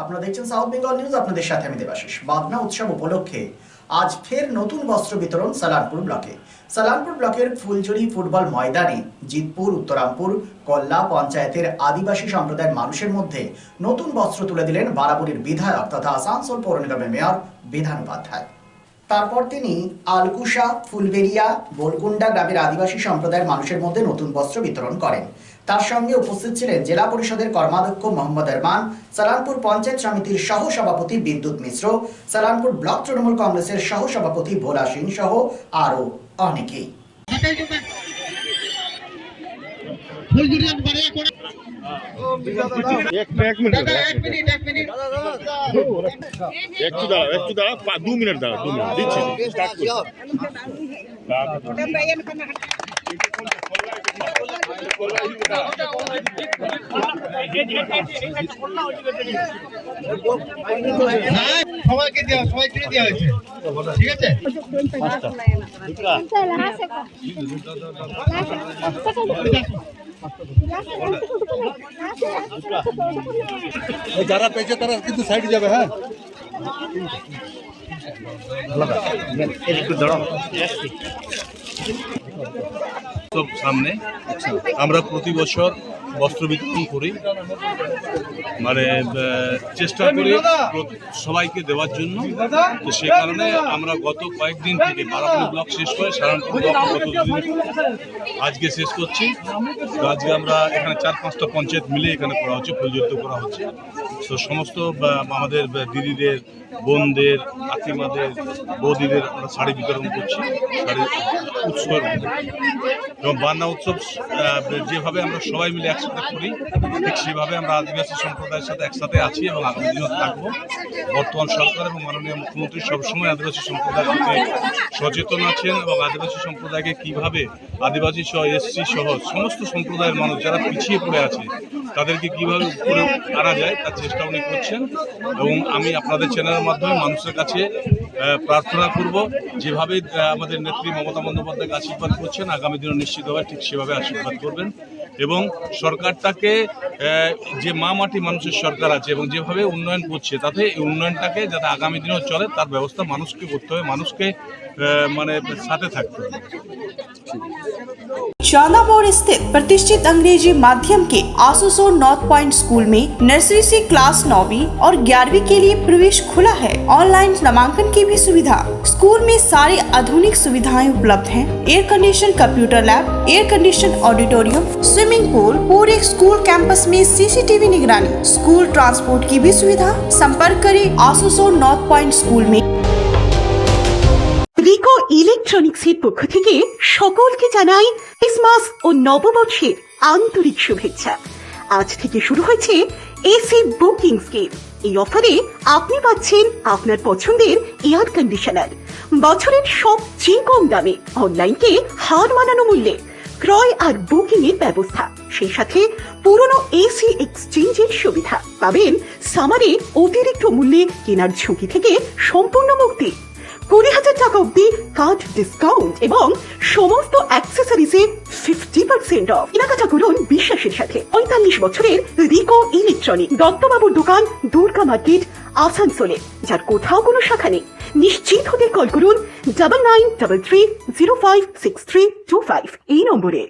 আপনারা দেখছেন south Bengal news. আপনাদের সাথে আমি দেবাশিস। বাদনা উৎসব উপলক্ষে আজ ফের নতুন বস্ত্র বিতরণ সালানপুর ব্লকে। সালানপুর ব্লকের ফুলঝুরি ফুটবল ময়দানে জিতপুর, উত্তরামপুর, কল্লা পঞ্চায়েতের আদিবাসী সম্প্রদায়ের মানুষের মধ্যে নতুন বস্ত্র তুলে দিলেন বারাবুরির বিধায়ক তথা আসানসোল পৌর নিগমের মেয়র বিধান উপাধ্যায়। তারপর তিনি আলকুশা, ফুলবেরিয়া, বোলকুন্ডা গ্রামের আদিবাসী সম্প্রদায়ের মানুষের মধ্যে নতুন বস্ত্র বিতরণ করেন। তার সঙ্গে উপস্থিত ছিলেন জেলা পরিষদের কর্মাধ্যক্ষ মোহাম্মদ এরমান, সালানপুর পঞ্চায়েত সমিতির সহ সভাপতি বিদ্যুৎ মিশ্র, সালানপুর ব্লক তৃণমূল কংগ্রেসের সহ সভাপতি ভোলা সিং সহ আরো অনেকেই। একটু দাঁড়া 2 মিনিট দাঁড়া দিচ্ছি স্টার্ট করছি। সবাইকে দেওয়া হয়েছে, ঠিক আছে। যারা পেয়েছে তারা কিন্তু সাইড যাবে। হ্যাঁ, সামনে আমরা প্রতি বছর বস্ত্র বিতরণ করি, মানে চেষ্টা করি সবাইকে দেওয়ার জন্য। তো সে কারণে আমরা গত কয়েকদিন থেকে বারাবুরি ব্লক শেষ করে সারানপুর ব্লক আজকে শেষ করছি। তো আজকে আমরা এখানে 4-5টা পঞ্চায়েত মিলে এখানে করা হচ্ছে, প্রযোজিত করা হচ্ছে। তো সমস্ত আমাদের দিদিদের, বোনদের, কাকিমাদের, বৌদিদের আমরা শাড়ি বিতরণ করছি, শাড়ি উৎসব এবং বান্না উৎসব যেভাবে আমরা সবাই মিলে একসাথে করি, ঠিক সেভাবে আমরা আদিবাসী সম্প্রদায়ের সাথে একসাথে আছি এবং আগামী দিনও থাকবো। বর্তমান সরকার এবং মাননীয় মুখ্যমন্ত্রী সবসময় আদিবাসী সম্প্রদায়ের প্রতি সচেতন আছেন এবং আদিবাসী সম্প্রদায়কে কীভাবে আদিবাসী সহ এসসি সহ সমস্ত সম্প্রদায়ের মানুষ যারা পিছিয়ে পড়ে আছে তাদেরকে কীভাবে উপরে আনা যায় তার চেষ্টা উনি করছেন। এবং আমি আপনাদের চ্যানেলের মাধ্যমে মানুষের কাছে প্রার্থনা করব, যেভাবে আমাদের নেত্রী মমতা বন্দ্যোপাধ্যায়কে আশীর্বাদ করছেন আগামী দিনও নিশ্চিতভাবে ঠিক সেভাবে আশীর্বাদ করবেন। এবং সরকারটাকে যে মা মাটি মানুষের সরকার আছে এবং যেভাবে উন্নয়ন করছে তাতে এই উন্নয়নটাকে যাতে আগামী দিনেও চলে তার ব্যবস্থা মানুষকে করতে হবে, মানুষকে মানে साथे থাকতে হবে। चांदामोड़ स्थित प्रतिष्ठित अंग्रेजी माध्यम के आसुसोर नॉर्थ पॉइंट स्कूल में नर्सरी से क्लास 9वीं और 11वीं के लिए प्रवेश खुला है। ऑनलाइन नामांकन की भी सुविधा। स्कूल में सारी आधुनिक सुविधाएं उपलब्ध हैं। Air condition computer lab, air condition auditorium, swimming pool, पूरे स्कूल कैंपस में सीसीटीवी निगरानी, स्कूल ट्रांसपोर्ट की भी सुविधा। संपर्क करें आसुसोर नॉर्थ पॉइंट स्कूल में। রিকো ইলেকট্রনিক্সের পক্ষ থেকে সকলকে জানাই ক্রিসমাস ও নববর্ষের আন্তরিক শুভেচ্ছা। আজ থেকে শুরু হয়েছে এসি বুকিং স্কিম। এই অফারে আপনি পাচ্ছেন আপনার পছন্দের এয়ার কন্ডিশনার বছরের সবচেয়ে কম দামে, অনলাইনকে হার মানানো মূল্যে ক্রয় আর বুকিং এর ব্যবস্থা। সেই সাথে পুরনো এসি এক্সচেঞ্জের সুবিধা পাবেন। সামারে অতিরিক্ত মূল্যে কেনার ঝুঁকি থেকে সম্পূর্ণ মুক্তি, 20,000 টাকা অব্দি কার্ড ডিসকাউন্ট এবং সমস্ত অ্যাক্সেসরিজে 50% অফ। কেনাকাটা করুন বিশ্বাসের সাথে। 45 বছরের রিকো ইলেকট্রনিক, দত্তবাবুর দোকান, দুর্গা মার্কেট, আসানসোলে, যার কোথাও কোনো শাখা নেই। নিশ্চিত হতে কল করুন 9933056325 এই নম্বরে।